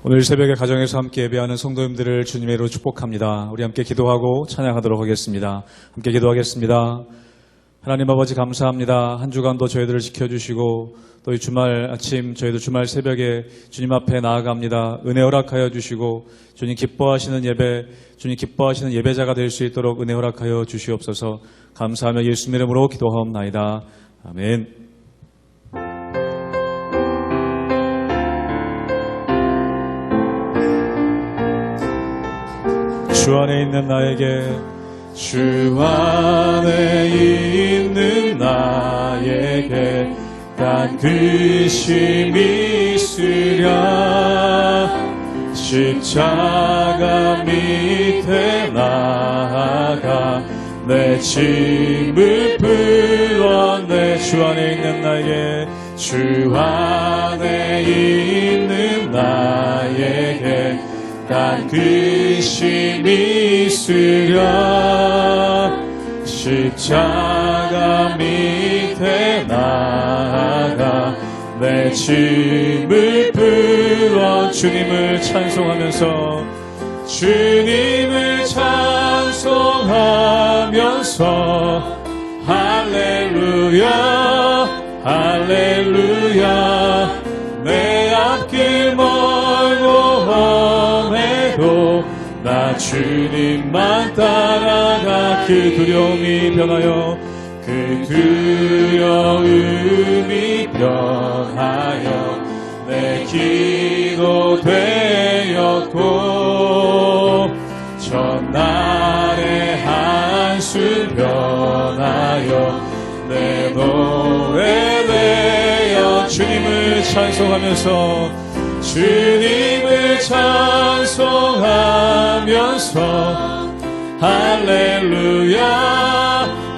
오늘 새벽에 가정에서 함께 예배하는 성도님들을 주님의 이름으로 축복합니다. 우리 함께 기도하고 찬양하도록 하겠습니다. 함께 기도하겠습니다. 하나님 아버지 감사합니다. 한 주간도 저희들을 지켜주시고 또 이 주말 아침 저희도 주말 새벽에 주님 앞에 나아갑니다. 은혜 허락하여 주시고 주님 기뻐하시는 예배자가 될 수 있도록 은혜 허락하여 주시옵소서. 감사하며 예수님의 이름으로 기도하옵나이다. 아멘. 주 안에 있는 나에게 주 안에 있는 나에게 단 근심이 있으랴 십자가 밑에 나아가 내 짐을 풀어내 주 안에 있는 나에게 주 안에 있는 나에게 단 근심이 있으랴 십자가 밑에 나아가 내 짐을 풀어 주님을 찬송하면서 할렐루야 할렐루야 내 앞길 멀고 나 주님만 따라가 그 두려움이 변하여 내 기도 되었고 전날의 한숨 변하여 내 노래 되어 주님을 찬송하면서 할렐루야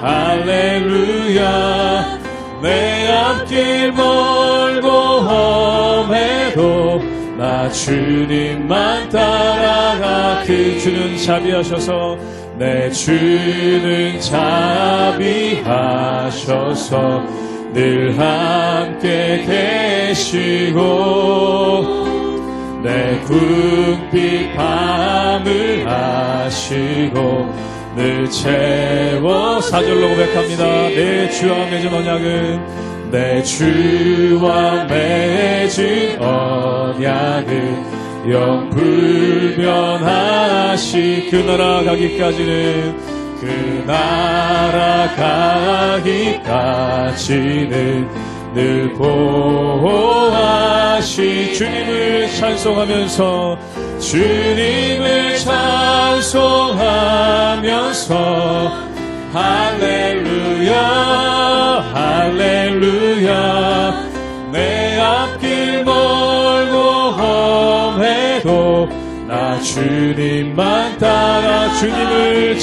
할렐루야 내 앞길 멀고 험해도 나 주님만 따라가 그 주는 자비하셔서 내 주는 자비하셔서 늘 함께 계시고 내 궁핍 밤을 하시고 늘 채워 사절로 고백합니다. 내 주와 맺은 언약은 내 주와 맺은 언약은 영 불변하시 그 나라 가기까지는 늘 보호하시 주님을 찬송하면서 할렐루야 할렐루야 내 앞길 멀고 험해도 나 주님만 따라 주님을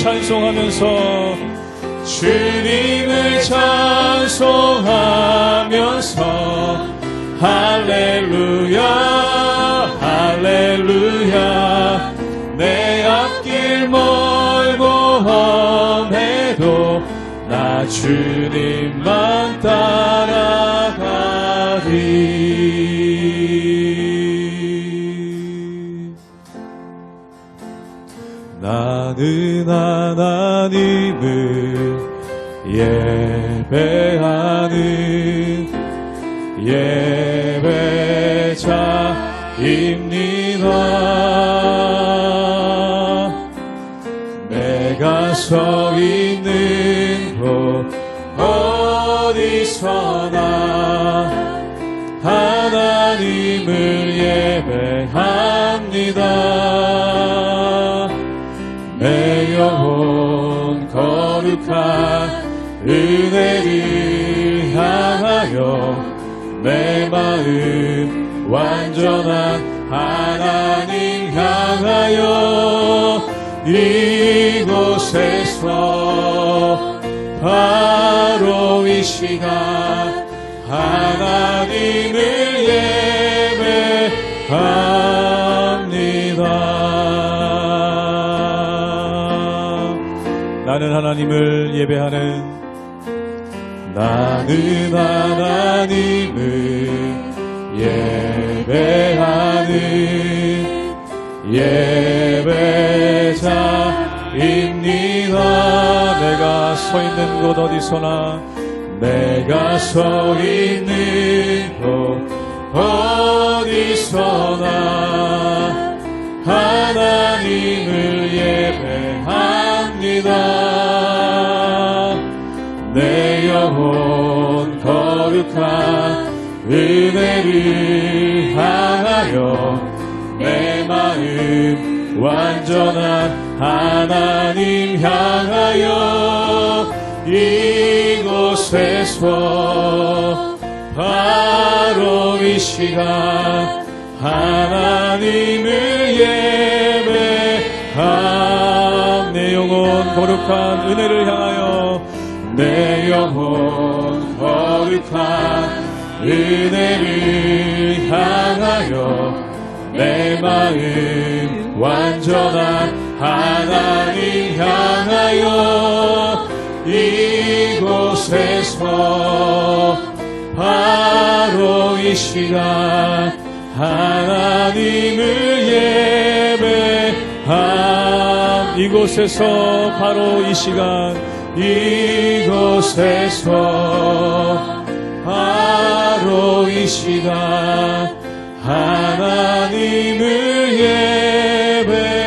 찬송하면서 할렐루야 할렐루야 내 앞길 멀고 험해도 나 주님만 따라가리 나는 하나님을 예배하는 예배자입니다. 내가 서 있는 곳 어디서나 하나님을 예배합니다. 내 영혼 거룩한 은혜를 향하여 내 마음 완전한 하나님 향하여 이곳에서 바로 이 시간 하나님을 예배합니다. 나는 하나님을 예배하는 나는 하나님을 예배하는 예배자입니다. 내가 서 있는 곳 어디서나 내가 서 있는 곳 어디서나 하나님을 예배합니다. 내 영혼 거룩한 은혜를 향하여 내 마음 완전한 하나님 향하여 이곳에서 바로 이 시간 하나님을 예배함. 내 영혼 거룩한 은혜를 향하여 내 영혼 거룩한 은혜를 향하여 내 마음 완전한 하나님 향하여 이곳에서 바로 이 시간 하나님을 예배함. 이곳에서 바로 이 시간 이곳에서 바로 이 시간 하나님을 예배합니다.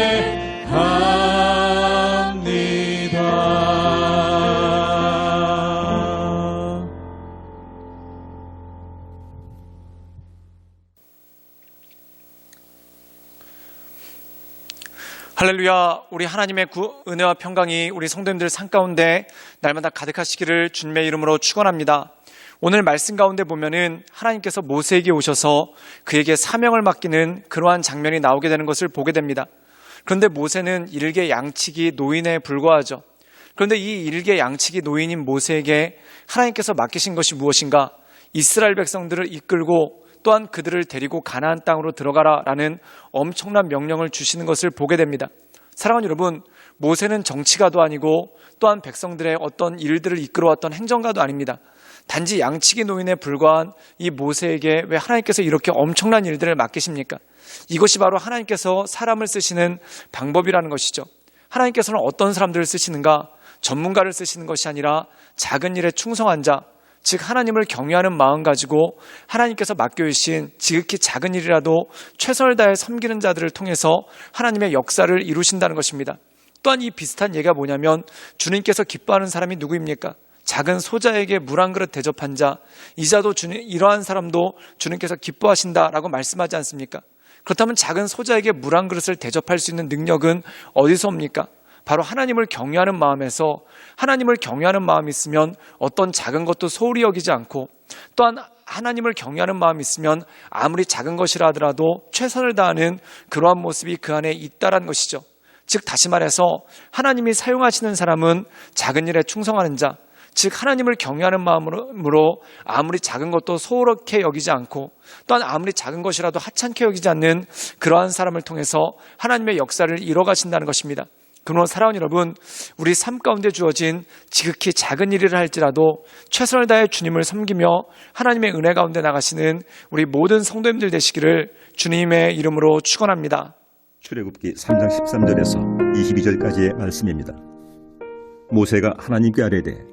할렐루야. 우리 하나님의 은혜와 평강이 우리 성도님들 삶 가운데 날마다 가득하시기를 주님의 이름으로 축원합니다. 오늘 말씀 가운데 보면은 하나님께서 모세에게 오셔서 그에게 사명을 맡기는 그러한 장면이 나오게 되는 것을 보게 됩니다. 그런데 모세는 일개 양치기 노인에 불과하죠. 그런데 이 일개 양치기 노인인 모세에게 하나님께서 맡기신 것이 무엇인가? 이스라엘 백성들을 이끌고 또한 그들을 데리고 가나안 땅으로 들어가라라는 엄청난 명령을 주시는 것을 보게 됩니다. 사랑하는 여러분, 모세는 정치가도 아니고 또한 백성들의 어떤 일들을 이끌어왔던 행정가도 아닙니다. 단지 양치기 노인에 불과한 이 모세에게 왜 하나님께서 이렇게 엄청난 일들을 맡기십니까? 이것이 바로 하나님께서 사람을 쓰시는 방법이라는 것이죠. 하나님께서는 어떤 사람들을 쓰시는가? 전문가를 쓰시는 것이 아니라 작은 일에 충성한 자, 즉 하나님을 경외하는 마음 가지고 하나님께서 맡겨주신 지극히 작은 일이라도 최선을 다해 섬기는 자들을 통해서 하나님의 역사를 이루신다는 것입니다. 또한 이 비슷한 예가 뭐냐면 주님께서 기뻐하는 사람이 누구입니까? 작은 소자에게 물 한 그릇 대접한 자, 이자도 이러한 사람도 주님께서 기뻐하신다라고 말씀하지 않습니까? 그렇다면 작은 소자에게 물 한 그릇을 대접할 수 있는 능력은 어디서 옵니까? 바로 하나님을 경외하는 마음에서, 하나님을 경외하는 마음이 있으면 어떤 작은 것도 소홀히 여기지 않고, 또한 하나님을 경외하는 마음이 있으면 아무리 작은 것이라 하더라도 최선을 다하는 그러한 모습이 그 안에 있다라는 것이죠. 즉 다시 말해서 하나님이 사용하시는 사람은 작은 일에 충성하는 자, 즉 하나님을 경외하는 마음으로 아무리 작은 것도 소홀하게 여기지 않고 또한 아무리 작은 것이라도 하찮게 여기지 않는 그러한 사람을 통해서 하나님의 역사를 이뤄가신다는 것입니다. 그러므로 사랑하는 여러분, 우리 삶 가운데 주어진 지극히 작은 일이라 할지라도 최선을 다해 주님을 섬기며 하나님의 은혜 가운데 나가시는 우리 모든 성도님들 되시기를 주님의 이름으로 축원합니다. 출애굽기 3장 13절에서 22절까지의 말씀입니다. 모세가 하나님께 아뢰되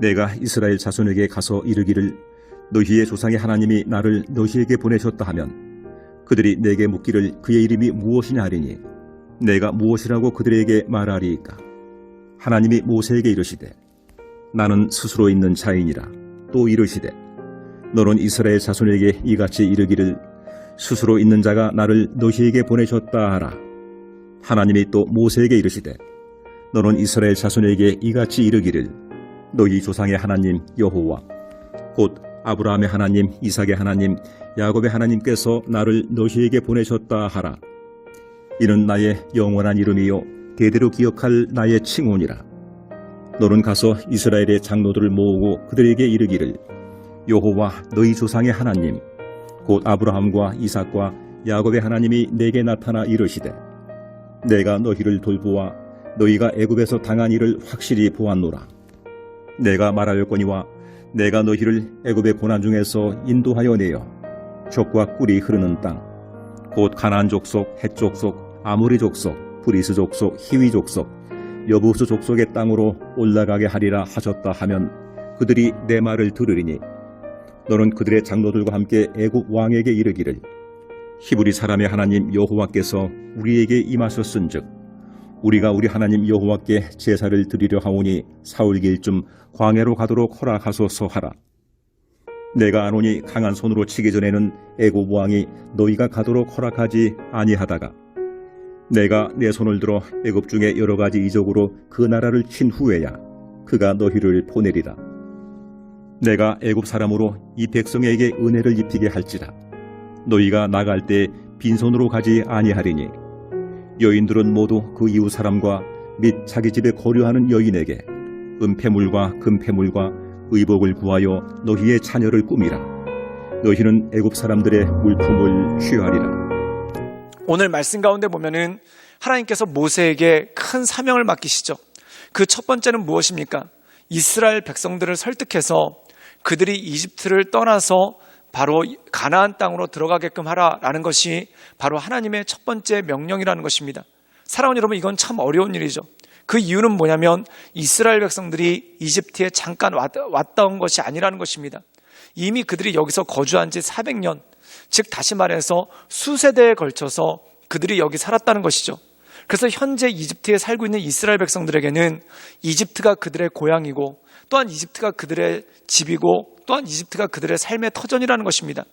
내가 이스라엘 자손에게 가서 이르기를 너희의 조상의 하나님이 나를 너희에게 보내셨다 하면 그들이 내게 묻기를 그의 이름이 무엇이냐 하리니 내가 무엇이라고 그들에게 말하리이까? 하나님이 모세에게 이르시되 나는 스스로 있는 자이니라. 또 이르시되 너는 이스라엘 자손에게 이같이 이르기를 스스로 있는 자가 나를 너희에게 보내셨다 하라. 하나님이 또 모세에게 이르시되 너는 이스라엘 자손에게 이같이 이르기를 너희 조상의 하나님 여호와 곧 아브라함의 하나님, 이삭의 하나님, 야곱의 하나님께서 나를 너희에게 보내셨다 하라. 이는 나의 영원한 이름이요 대대로 기억할 나의 칭호니라. 너는 가서 이스라엘의 장로들을 모으고 그들에게 이르기를 여호와 너희 조상의 하나님 곧 아브라함과 이삭과 야곱의 하나님이 내게 나타나 이르시되 내가 너희를 돌보아 너희가 애굽에서 당한 일을 확실히 보았노라. 내가 말하였거니와 내가 너희를 애굽의 고난 중에서 인도하여 내어 젖과 꿀이 흐르는 땅 곧 가나안 족속, 헷 족속, 아모리 족속, 브리스 족속, 히위 족속, 여부수 족속의 땅으로 올라가게 하리라 하셨다 하면 그들이 내 말을 들으리니 너는 그들의 장로들과 함께 애굽 왕에게 이르기를 히브리 사람의 하나님 여호와께서 우리에게 임하셨은즉 우리가 우리 하나님 여호와께 제사를 드리려 하오니 사흘길쯤 광야로 가도록 허락하소서 하라. 내가 아노니 강한 손으로 치기 전에는 애굽 왕이 너희가 가도록 허락하지 아니하다가 내가 내 손을 들어 애굽 중에 여러 가지 이적으로 그 나라를 친 후에야 그가 너희를 보내리라. 내가 애굽 사람으로 이 백성에게 은혜를 입히게 할지라. 너희가 나갈 때 빈손으로 가지 아니하리니 여인들은 모두 그 이웃 사람과 및 자기 집에 거류하는 여인에게 은폐물과 금폐물과 의복을 구하여 너희의 자녀를 꾸미라. 너희는 애굽 사람들의 물품을 취하리라. 오늘 말씀 가운데 보면은 하나님께서 모세에게 큰 사명을 맡기시죠. 그 첫 번째는 무엇입니까? 이스라엘 백성들을 설득해서 그들이 이집트를 떠나서 바로 가나안 땅으로 들어가게끔 하라라는 것이 바로 하나님의 첫 번째 명령이라는 것입니다. 사랑하는 여러분, 이건 참 어려운 일이죠. 그 이유는 뭐냐면 이스라엘 백성들이 이집트에 잠깐 왔다 온 것이 아니라는 것입니다. 이미 그들이 여기서 거주한 지 400년, 즉 다시 말해서 수세대에 걸쳐서 그들이 여기 살았다는 것이죠. 그래서 현재 이집트에 살고 있는 이스라엘 백성들에게는 이집트가 그들의 고향이고 또한 이집트가 그들의 집이고 또한 이집트가 그들의 삶의 터전이라는 것입니다.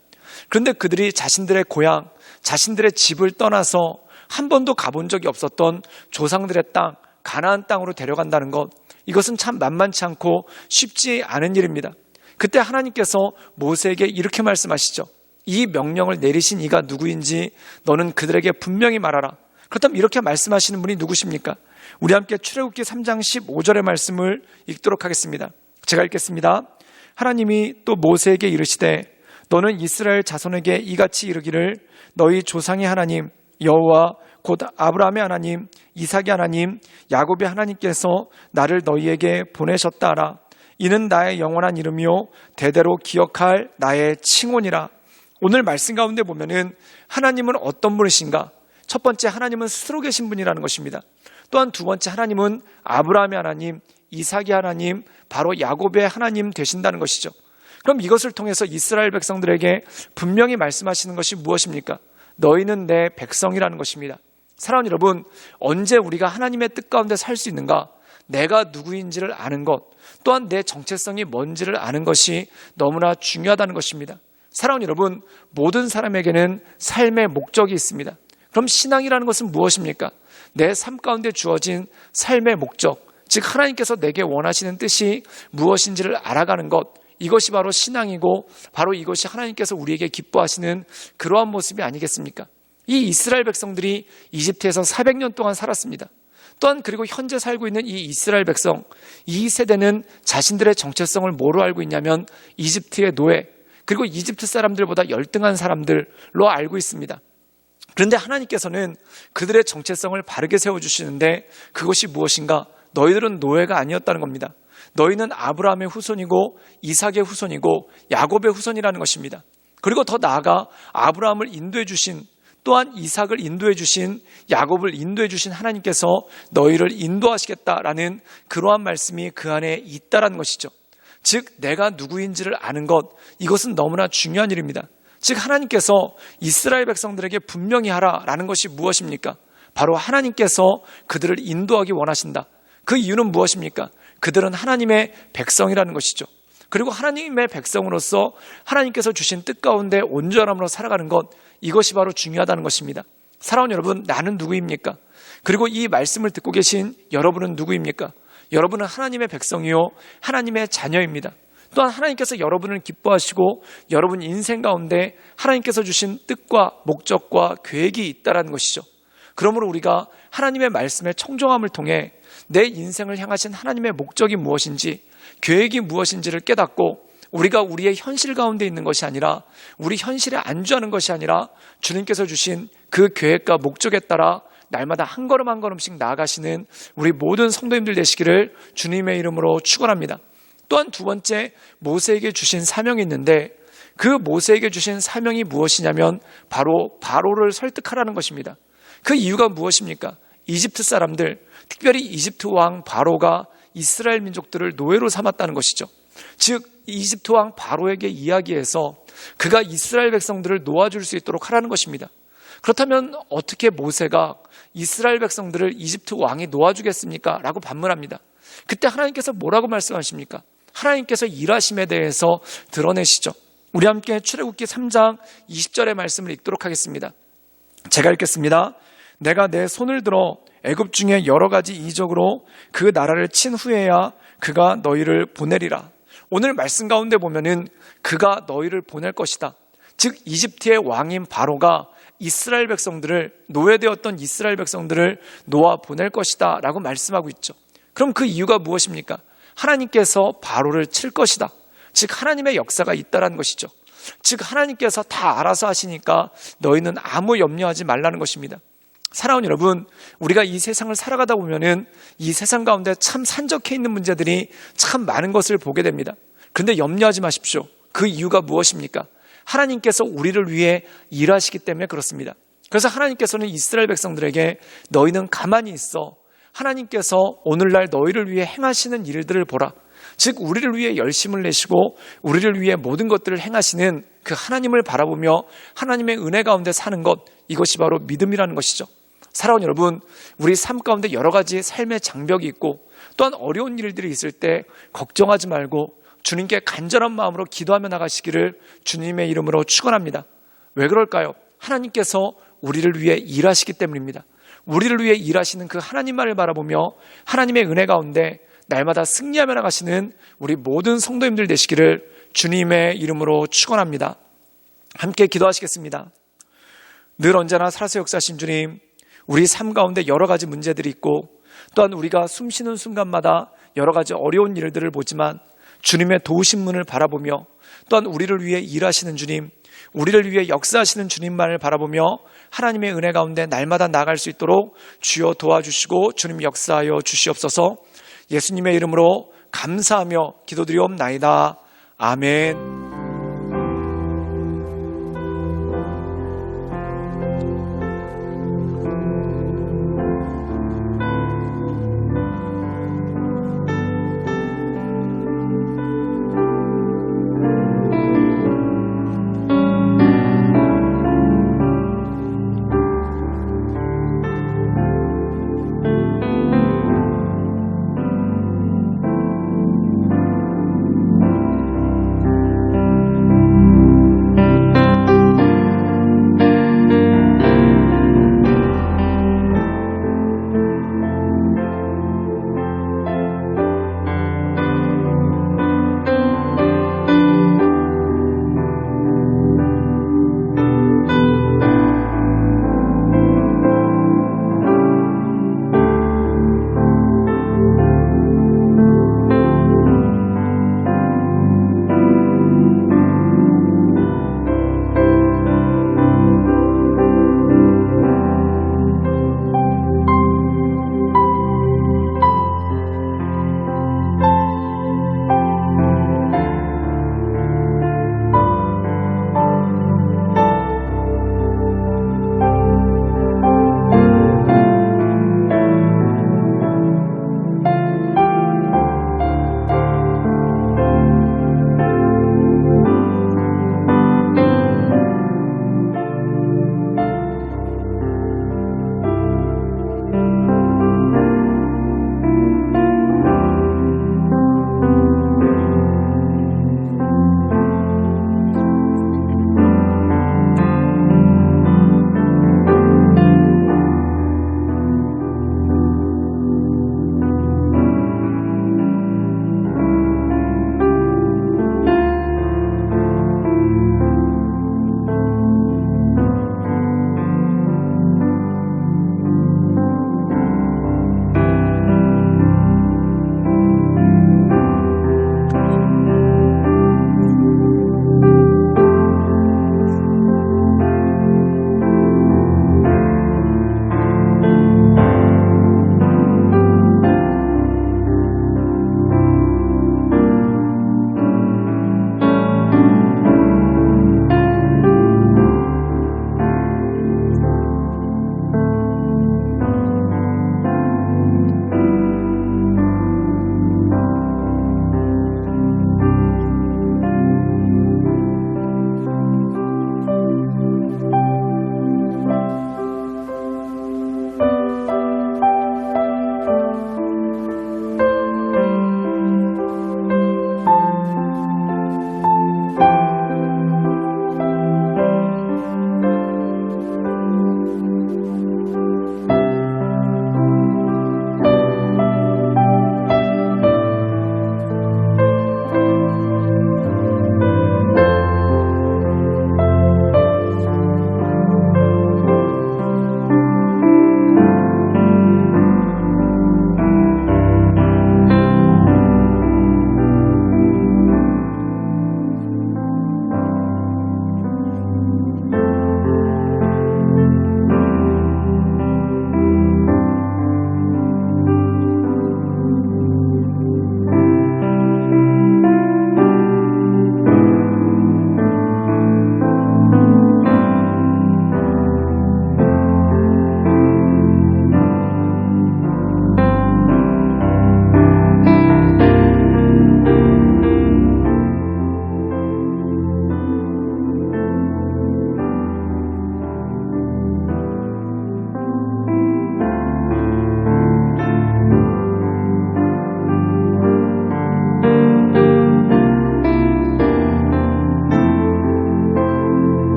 그런데 그들이 자신들의 고향, 자신들의 집을 떠나서 한 번도 가본 적이 없었던 조상들의 땅, 가나안 땅으로 데려간다는 것, 이것은 참 만만치 않고 쉽지 않은 일입니다. 그때 하나님께서 모세에게 이렇게 말씀하시죠. 이 명령을 내리신 이가 누구인지 너는 그들에게 분명히 말하라. 그렇다면 이렇게 말씀하시는 분이 누구십니까? 우리 함께 출애굽기 3장 15절의 말씀을 읽도록 하겠습니다. 제가 읽겠습니다. 하나님이 또 모세에게 이르시되 너는 이스라엘 자손에게 이같이 이르기를 너희 조상의 하나님 여호와 곧 아브라함의 하나님, 이삭의 하나님, 야곱의 하나님께서 나를 너희에게 보내셨다 하라. 이는 나의 영원한 이름이요 대대로 기억할 나의 칭혼이라. 오늘 말씀 가운데 보면은 하나님은 어떤 분이신가? 첫 번째, 하나님은 스스로 계신 분이라는 것입니다. 또한 두 번째, 하나님은 아브라함의 하나님, 이삭의 하나님, 바로 야곱의 하나님 되신다는 것이죠. 그럼 이것을 통해서 이스라엘 백성들에게 분명히 말씀하시는 것이 무엇입니까? 너희는 내 백성이라는 것입니다. 사랑하는 여러분, 언제 우리가 하나님의 뜻 가운데 살 수 있는가? 내가 누구인지를 아는 것, 또한 내 정체성이 뭔지를 아는 것이 너무나 중요하다는 것입니다. 사랑하는 여러분, 모든 사람에게는 삶의 목적이 있습니다. 그럼 신앙이라는 것은 무엇입니까? 내 삶 가운데 주어진 삶의 목적, 즉 하나님께서 내게 원하시는 뜻이 무엇인지를 알아가는 것, 이것이 바로 신앙이고 바로 이것이 하나님께서 우리에게 기뻐하시는 그러한 모습이 아니겠습니까? 이 이스라엘 백성들이 이집트에서 400년 동안 살았습니다. 또한 그리고 현재 살고 있는 이 이스라엘 백성, 이 세대는 자신들의 정체성을 뭐로 알고 있냐면 이집트의 노예, 그리고 이집트 사람들보다 열등한 사람들로 알고 있습니다. 그런데 하나님께서는 그들의 정체성을 바르게 세워주시는데 그것이 무엇인가? 너희들은 노예가 아니었다는 겁니다. 너희는 아브라함의 후손이고 이삭의 후손이고 야곱의 후손이라는 것입니다. 그리고 더 나아가 아브라함을 인도해 주신, 또한 이삭을 인도해 주신, 야곱을 인도해 주신 하나님께서 너희를 인도하시겠다라는 그러한 말씀이 그 안에 있다라는 것이죠. 즉 내가 누구인지를 아는 것, 이것은 너무나 중요한 일입니다. 즉 하나님께서 이스라엘 백성들에게 분명히 하라라는 것이 무엇입니까? 바로 하나님께서 그들을 인도하기 원하신다. 그 이유는 무엇입니까? 그들은 하나님의 백성이라는 것이죠. 그리고 하나님의 백성으로서 하나님께서 주신 뜻 가운데 온전함으로 살아가는 것, 이것이 바로 중요하다는 것입니다. 사랑하는 여러분, 나는 누구입니까? 그리고 이 말씀을 듣고 계신 여러분은 누구입니까? 여러분은 하나님의 백성이요 하나님의 자녀입니다. 또한 하나님께서 여러분을 기뻐하시고 여러분 인생 가운데 하나님께서 주신 뜻과 목적과 계획이 있다는 것이죠. 그러므로 우리가 하나님의 말씀의 청정함을 통해 내 인생을 향하신 하나님의 목적이 무엇인지, 계획이 무엇인지를 깨닫고 우리가 우리의 현실 가운데 있는 것이 아니라, 우리 현실에 안주하는 것이 아니라 주님께서 주신 그 계획과 목적에 따라 날마다 한 걸음 한 걸음씩 나아가시는 우리 모든 성도님들 되시기를 주님의 이름으로 축원합니다. 또한 두 번째, 모세에게 주신 사명이 있는데 그 모세에게 주신 사명이 무엇이냐면 바로 바로를 설득하라는 것입니다. 그 이유가 무엇입니까? 이집트 사람들, 특별히 이집트 왕 바로가 이스라엘 민족들을 노예로 삼았다는 것이죠. 즉 이집트 왕 바로에게 이야기해서 그가 이스라엘 백성들을 놓아줄 수 있도록 하라는 것입니다. 그렇다면 어떻게 모세가 이스라엘 백성들을 이집트 왕이 놓아주겠습니까? 라고 반문합니다. 그때 하나님께서 뭐라고 말씀하십니까? 하나님께서 일하심에 대해서 드러내시죠. 우리 함께 출애굽기 3장 20절의 말씀을 읽도록 하겠습니다. 제가 읽겠습니다. 내가 내 손을 들어 애굽 중에 여러 가지 이적으로 그 나라를 친 후에야 그가 너희를 보내리라. 오늘 말씀 가운데 보면은 그가 너희를 보낼 것이다. 즉 이집트의 왕인 바로가 이스라엘 백성들을, 노예되었던 이스라엘 백성들을 놓아 보낼 것이다 라고 말씀하고 있죠. 그럼 그 이유가 무엇입니까? 하나님께서 바로를 칠 것이다. 즉 하나님의 역사가 있다라는 것이죠. 즉 하나님께서 다 알아서 하시니까 너희는 아무 염려하지 말라는 것입니다. 사랑하는 여러분, 우리가 이 세상을 살아가다 보면은 이 세상 가운데 참 산적해 있는 문제들이 참 많은 것을 보게 됩니다. 그런데 염려하지 마십시오. 그 이유가 무엇입니까? 하나님께서 우리를 위해 일하시기 때문에 그렇습니다. 그래서 하나님께서는 이스라엘 백성들에게 너희는 가만히 있어. 하나님께서 오늘날 너희를 위해 행하시는 일들을 보라. 즉 우리를 위해 열심을 내시고 우리를 위해 모든 것들을 행하시는 그 하나님을 바라보며 하나님의 은혜 가운데 사는 것, 이것이 바로 믿음이라는 것이죠. 사랑하는 여러분, 우리 삶 가운데 여러 가지 삶의 장벽이 있고 또한 어려운 일들이 있을 때 걱정하지 말고 주님께 간절한 마음으로 기도하며 나가시기를 주님의 이름으로 축원합니다. 왜 그럴까요? 하나님께서 우리를 위해 일하시기 때문입니다. 우리를 위해 일하시는 그 하나님만을 바라보며 하나님의 은혜 가운데 날마다 승리하며 나가시는 우리 모든 성도님들 되시기를 주님의 이름으로 축원합니다. 함께 기도하시겠습니다. 늘 언제나 살아서 역사하신 주님, 우리 삶 가운데 여러 가지 문제들이 있고 또한 우리가 숨쉬는 순간마다 여러 가지 어려운 일들을 보지만 주님의 도우신 문을 바라보며 또한 우리를 위해 일하시는 주님, 우리를 위해 역사하시는 주님만을 바라보며 하나님의 은혜 가운데 날마다 나아갈 수 있도록 주여 도와주시고 주님 역사하여 주시옵소서. 예수님의 이름으로 감사하며 기도드리옵나이다. 아멘.